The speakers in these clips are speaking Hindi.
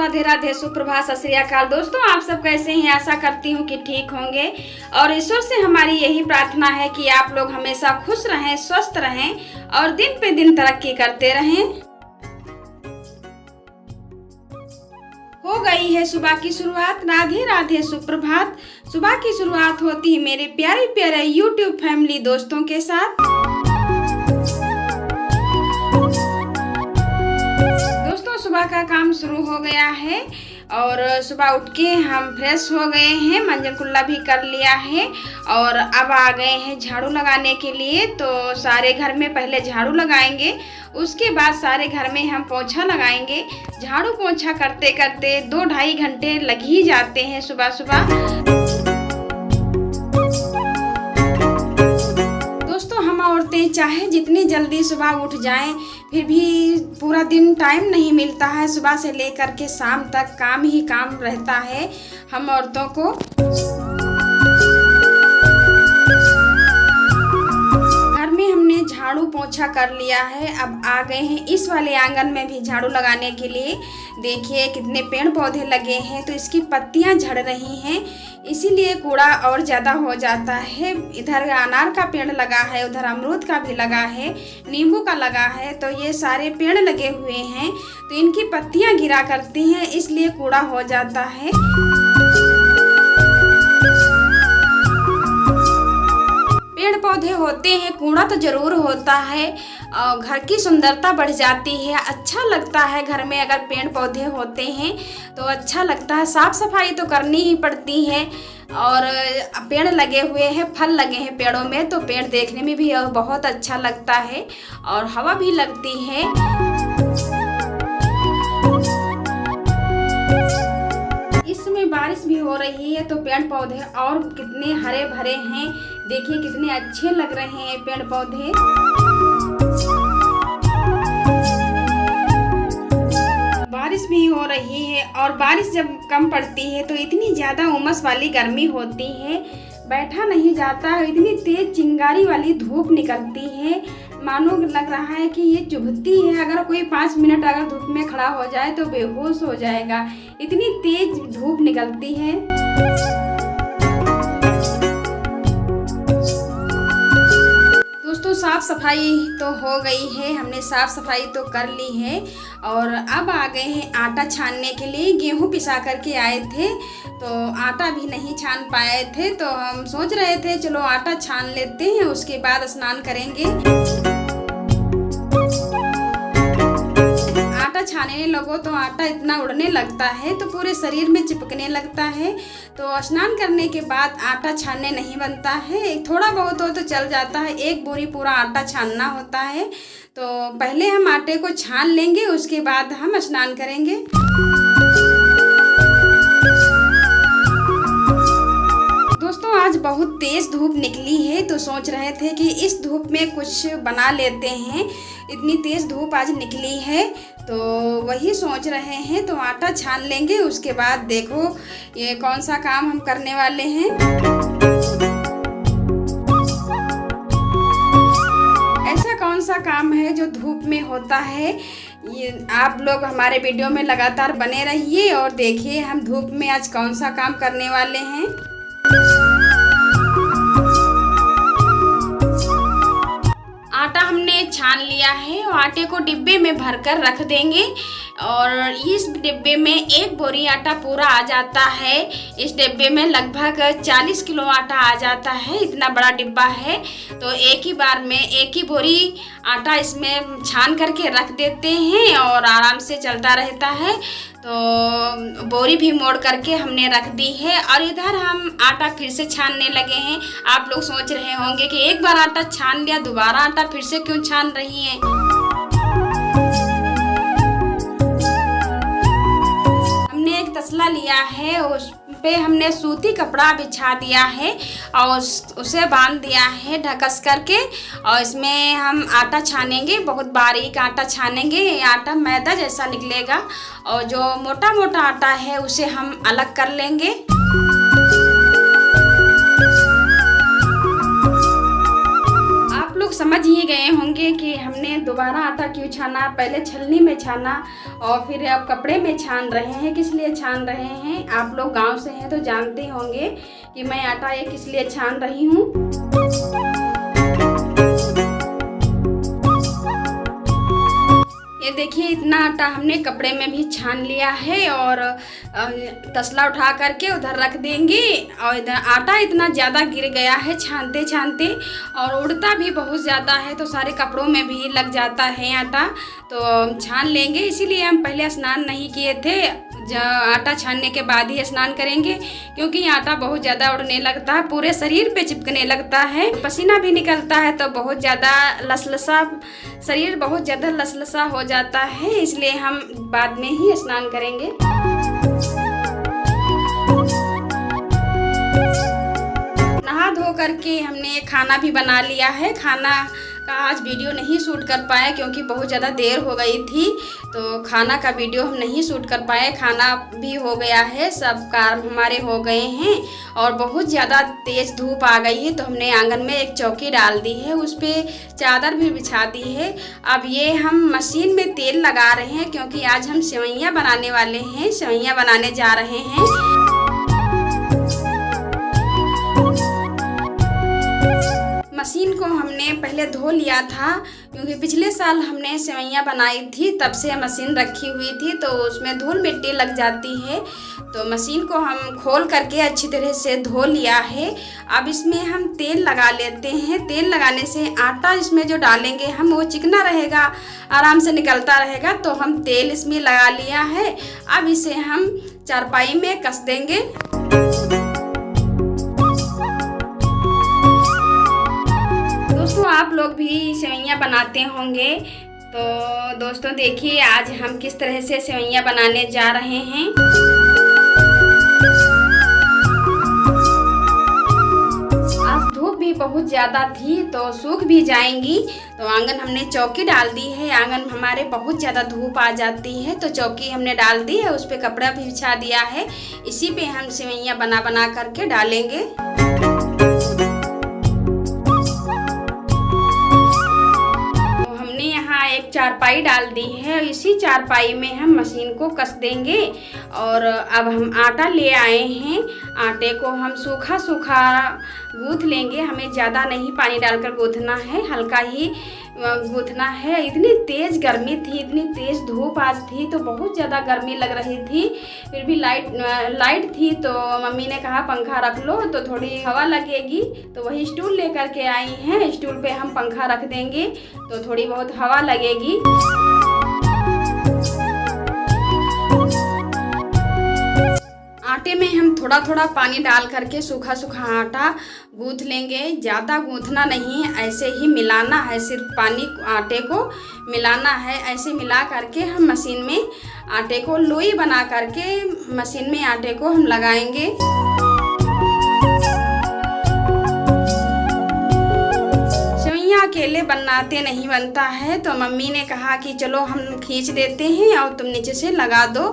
राधे राधे, सुप्रभात, सत श्री अकाल। दोस्तों, आप सब कैसे हैं? आशा करती हूँ कि ठीक होंगे और ईश्वर से हमारी यही प्रार्थना है कि आप लोग हमेशा खुश रहें, स्वस्थ रहें और दिन पे दिन तरक्की करते रहें। हो गई है सुबह की शुरुआत। राधे राधे, सुप्रभात। सुबह की शुरुआत होती है मेरे प्यारे प्यारे यूट्यूब फैमिली दोस्तों के साथ। सुबह का काम शुरू हो गया है और सुबह उठ के हम फ्रेश हो गए हैं, मंजन कुल्ला भी कर लिया है और अब आ गए हैं झाड़ू लगाने के लिए। तो सारे घर में पहले झाड़ू लगाएंगे, उसके बाद सारे घर में हम पोछा लगाएंगे। झाड़ू पोछा करते करते 2-2.5 घंटे लग ही जाते हैं सुबह सुबह। दोस्तों, हम औरतें चाहे जितनी जल्दी सुबह उठ जाएं, फिर भी पूरा दिन टाइम नहीं मिलता है। सुबह से लेकर के शाम तक काम ही काम रहता है हम औरतों को। घर में हमने झाड़ू पोछा कर लिया है, अब आ गए हैं इस वाले आंगन में भी झाड़ू लगाने के लिए। देखिए कितने पेड़ पौधे लगे हैं, तो इसकी पत्तियां झड़ रही हैं, इसीलिए कूड़ा और ज़्यादा हो जाता है। इधर अनार का पेड़ लगा है, उधर अमरूद का भी लगा है, नींबू का लगा है, तो ये सारे पेड़ लगे हुए हैं, तो इनकी पत्तियां गिरा करती हैं, इसलिए कूड़ा हो जाता है। पेड़ पौधे होते हैं, कूड़ा तो ज़रूर होता है और घर की सुंदरता बढ़ जाती है। अच्छा लगता है घर में अगर पेड़ पौधे होते हैं तो अच्छा लगता है। साफ़ सफाई तो करनी ही पड़ती है और पेड़ लगे हुए हैं, फल लगे हैं पेड़ों में, तो पेड़ देखने में भी बहुत अच्छा लगता है और हवा भी लगती है। इसमें बारिश भी हो रही है, तो पेड़ पौधे और कितने हरे भरे हैं। देखिए कितने अच्छे लग रहे हैं पेड़ पौधे। बारिश भी हो रही है और बारिश जब कम पड़ती है तो इतनी ज़्यादा उमस वाली गर्मी होती है, बैठा नहीं जाता है। इतनी तेज चिंगारी वाली धूप निकलती है, मानो लग रहा है कि ये चुभती है। अगर कोई 5 मिनट अगर धूप में खड़ा हो जाए तो बेहोश हो जाएगा, इतनी तेज धूप निकलती है। दोस्तों, साफ़ सफाई तो हो गई है, हमने साफ़ सफाई तो कर ली है और अब आ गए हैं आटा छानने के लिए। गेहूं पिसा करके आए थे तो आटा भी नहीं छान पाए थे, तो हम सोच रहे थे चलो आटा छान लेते हैं, उसके बाद स्नान करेंगे। आटा छानने लगो तो आटा इतना उड़ने लगता है, तो पूरे शरीर में चिपकने लगता है, तो स्नान करने के बाद आटा छानने नहीं बनता है। थोड़ा बहुत हो तो चल जाता है, 1 बोरी पूरा आटा छानना होता है। तो पहले हम आटे को छान लेंगे, उसके बाद हम स्नान करेंगे। दोस्तों, आज बहुत तेज़ धूप निकली है, तो सोच रहे थे कि इस धूप में कुछ बना लेते हैं। इतनी तेज़ धूप आज निकली है तो वही सोच रहे हैं, तो आटा छान लेंगे, उसके बाद देखो ये कौन सा काम हम करने वाले हैं। ऐसा कौन सा काम है जो धूप में होता है? ये आप लोग हमारे वीडियो में लगातार बने रहिए और देखिए हम धूप में आज कौन सा काम करने वाले हैं। आटा हमने छान लिया है और आटे को डिब्बे में भरकर रख देंगे और इस डिब्बे में 1 बोरी आटा पूरा आ जाता है। इस डिब्बे में लगभग 40 किलो आटा आ जाता है, इतना बड़ा डिब्बा है, तो एक ही बार में 1 ही बोरी आटा इसमें छान करके रख देते हैं और आराम से चलता रहता है। तो बोरी भी मोड़ करके हमने रख दी है और इधर हम आटा फिर से छानने लगे हैं। आप लोग सोच रहे होंगे कि एक बार आटा छान लिया, दोबारा आटा फिर से क्यों छान रही हैं? हमने एक तसला लिया है, उस पे हमने सूती कपड़ा बिछा दिया है और उसे बांध दिया है ढकस करके, और इसमें हम आटा छानेंगे, बहुत बारीक आटा छानेंगे। ये आटा मैदा जैसा निकलेगा और जो मोटा मोटा आटा है उसे हम अलग कर लेंगे। समझ ही गए होंगे कि हमने दोबारा आटा क्यों छाना, पहले छलनी में छाना और फिर अब कपड़े में छान रहे हैं। किस लिए छान रहे हैं, आप लोग गांव से हैं तो जानते होंगे कि मैं आटा ये किस लिए छान रही हूँ। ये देखिए इतना आटा हमने कपड़े में भी छान लिया है और तसला उठा करके उधर रख देंगे। और इधर आटा इतना ज़्यादा गिर गया है छानते छानते और उड़ता भी बहुत ज़्यादा है, तो सारे कपड़ों में भी लग जाता है आटा, तो छान लेंगे। इसीलिए हम पहले स्नान नहीं किए थे, आटा छानने के बाद ही स्नान करेंगे, क्योंकि आटा बहुत ज़्यादा उड़ने लगता है, पूरे शरीर पे चिपकने लगता है, पसीना भी निकलता है, तो बहुत ज़्यादा लसलसा, शरीर बहुत ज़्यादा लसलसा हो जाता है। इसलिए हम बाद में ही स्नान करेंगे। नहा धो करके हमने खाना भी बना लिया है। खाना का आज वीडियो नहीं शूट कर पाए क्योंकि बहुत ज़्यादा देर हो गई थी, तो खाना का वीडियो हम नहीं शूट कर पाए। खाना भी हो गया है, सब काम हमारे हो गए हैं और बहुत ज़्यादा तेज़ धूप आ गई है, तो हमने आंगन में एक चौकी डाल दी है, उस पर चादर भी बिछा दी है। अब ये हम मशीन में तेल लगा रहे हैं क्योंकि आज हम सेवइयाँ बनाने वाले हैं, सेवइयाँ बनाने जा रहे हैं। मशीन को हमने पहले धो लिया था क्योंकि पिछले साल हमने सेवइयाँ बनाई थी, तब से मशीन रखी हुई थी, तो उसमें धूल मिट्टी लग जाती है, तो मशीन को हम खोल करके अच्छी तरह से धो लिया है। अब इसमें हम तेल लगा लेते हैं। तेल लगाने से आटा इसमें जो डालेंगे हम वो चिकना रहेगा, आराम से निकलता रहेगा, तो हम तेल इसमें लगा लिया है। अब इसे हम चारपाई में कस देंगे। दोस्तों आप लोग भी सेवइयाँ बनाते होंगे, तो दोस्तों देखिए आज हम किस तरह से सेवइयाँ बनाने जा रहे हैं। आज धूप भी बहुत ज़्यादा थी तो सूख भी जाएंगी, तो आंगन हमने चौकी डाल दी है। आंगन हमारे बहुत ज़्यादा धूप आ जाती है, तो चौकी हमने डाल दी है, उस पर कपड़ा भी बिछा दिया है। इसी पे हम सेवइयाँ बना बना करके डालेंगे। एक चारपाई डाल दी है, इसी चारपाई में हम मशीन को कस देंगे। और अब हम आटा ले आए हैं, आटे को हम सूखा सूखा गूँथ लेंगे। हमें ज़्यादा नहीं पानी डालकर गूँथना है, हल्का ही गूँथना है। इतनी तेज़ गर्मी थी, इतनी तेज़ धूप आज थी, तो बहुत ज़्यादा गर्मी लग रही थी। फिर भी लाइट थी, तो मम्मी ने कहा पंखा रख लो तो थोड़ी हवा लगेगी, तो वही स्टूल लेकर के आई हैं। स्टूल पे हम पंखा रख देंगे तो थोड़ी बहुत हवा लगेगी। आटे में हम थोड़ा थोड़ा पानी डाल करके सूखा सूखा आटा गूँथ लेंगे। ज़्यादा गूँथना नहीं, ऐसे ही मिलाना है, सिर्फ पानी आटे को मिलाना है। ऐसे मिला करके हम मशीन में आटे को लोई बना करके मशीन में आटे को हम लगाएंगे। अकेले बनाते नहीं बनता है, तो मम्मी ने कहा कि चलो हम खींच देते हैं और तुम नीचे से लगा दो।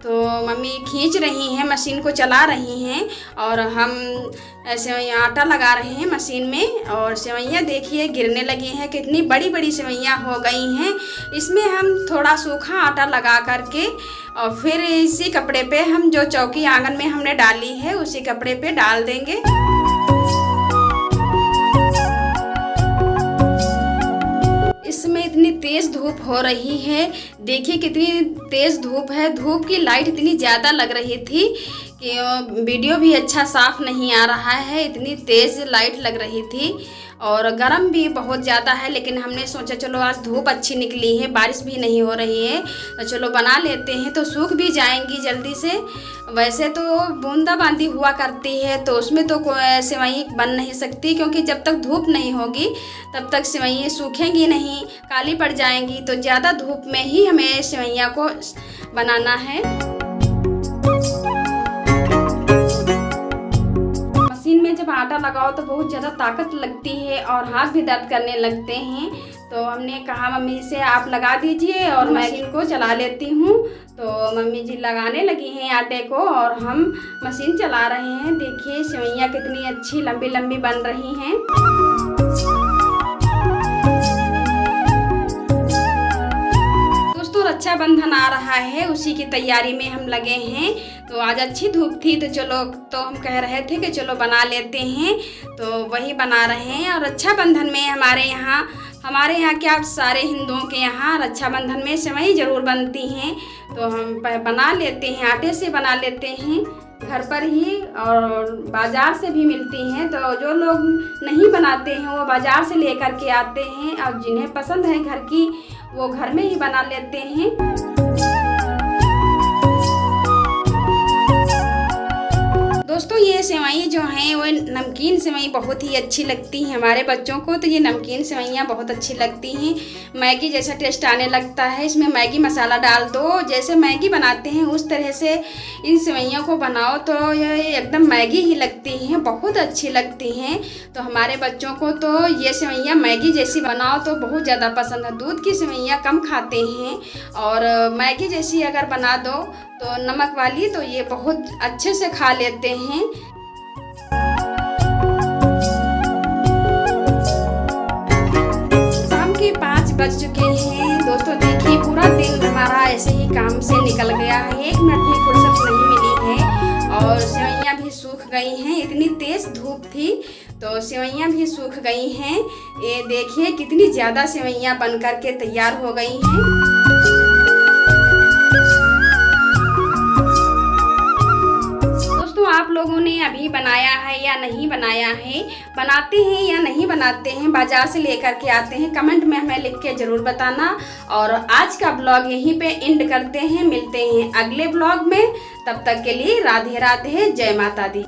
तो मम्मी खींच रही हैं, मशीन को चला रही हैं और हम सेवइयाँ आटा लगा रहे हैं मशीन में। और सेवइयाँ देखिए गिरने लगी हैं, कितनी बड़ी बड़ी सेवइयाँ हो गई हैं। इसमें हम थोड़ा सूखा आटा लगा करके और फिर इसी कपड़े पे हम जो चौकी आंगन में हमने डाली है उसी कपड़े पे डाल देंगे। इसमें इतनी तेज़ धूप हो रही है, देखिए कितनी तेज़ धूप है। धूप की लाइट इतनी ज़्यादा लग रही थी कि वीडियो भी अच्छा साफ नहीं आ रहा है, इतनी तेज़ लाइट लग रही थी। और गर्म भी बहुत ज़्यादा है, लेकिन हमने सोचा चलो आज धूप अच्छी निकली है, बारिश भी नहीं हो रही है, तो चलो बना लेते हैं, तो सूख भी जाएंगी जल्दी से। वैसे तो बूंदाबांदी हुआ करती है, तो उसमें तो सेवई बन नहीं सकती, क्योंकि जब तक धूप नहीं होगी तब तक सेवइयाँ सूखेंगी नहीं, काली पड़ जाएंगी। तो ज़्यादा धूप में ही हमें सेवइयाँ को बनाना है। जब आटा लगाओ तो बहुत ज़्यादा ताकत लगती है और हाथ भी दर्द करने लगते हैं, तो हमने कहा मम्मी से आप लगा दीजिए और मैं मशीन को चला लेती हूँ। तो मम्मी जी लगाने लगी हैं आटे को और हम मशीन चला रहे हैं। देखिए सेवइयाँ कितनी अच्छी लंबी लंबी बन रही हैं। रक्षाबंधन आ रहा है, उसी की तैयारी में हम लगे हैं। तो आज अच्छी धूप थी तो चलो, तो हम कह रहे थे कि चलो बना लेते हैं, तो वही बना रहे हैं। और रक्षाबंधन में हमारे यहाँ क्या सारे हिंदुओं के यहाँ रक्षाबंधन में सेवई ज़रूर बनती हैं। तो हम बना लेते हैं, आटे से बना लेते हैं घर पर ही, और बाज़ार से भी मिलती हैं। तो जो लोग नहीं बनाते हैं वो बाज़ार से लेकर के आते हैं, और जिन्हें पसंद है घर की वो घर में ही बना लेते हैं। दोस्तों ये सेवई जो हैं वो नमकीन सेवई बहुत ही अच्छी लगती हैं हमारे बच्चों को। तो ये नमकीन सेवइयाँ बहुत अच्छी लगती हैं, मैगी जैसा टेस्ट आने लगता है। इसमें मैगी मसाला डाल दो, जैसे मैगी बनाते हैं उस तरह से इन सेवइयों को बनाओ तो ये एकदम मैगी ही लगती हैं, बहुत अच्छी लगती हैं। तो हमारे बच्चों को तो ये सेवइयाँ मैगी जैसी बनाओ तो बहुत ज़्यादा पसंद है। दूध की सेवइयाँ कम खाते हैं, और मैगी जैसी अगर बना दो तो नमक वाली, तो ये बहुत अच्छे से खा लेते हैं। शाम के 5 बज चुके हैं दोस्तों। देखिए पूरा दिन हमारा ऐसे ही काम से निकल गया है, 1 मिनट भी फुर्सत नहीं मिली है। और सेवइयाँ भी सूख गई हैं, इतनी तेज़ धूप थी तो सेवइयाँ भी सूख गई हैं। ये देखिए कितनी ज़्यादा सेवइयाँ बन कर के तैयार हो गई हैं। आप लोगों ने अभी बनाया है या नहीं बनाया है, बनाते हैं या नहीं बनाते हैं, बाजार से लेकर के आते हैं, कमेंट में हमें लिख के ज़रूर बताना। और आज का ब्लॉग यहीं पे एंड करते हैं, मिलते हैं अगले ब्लॉग में। तब तक के लिए राधे राधे, जय माता दी।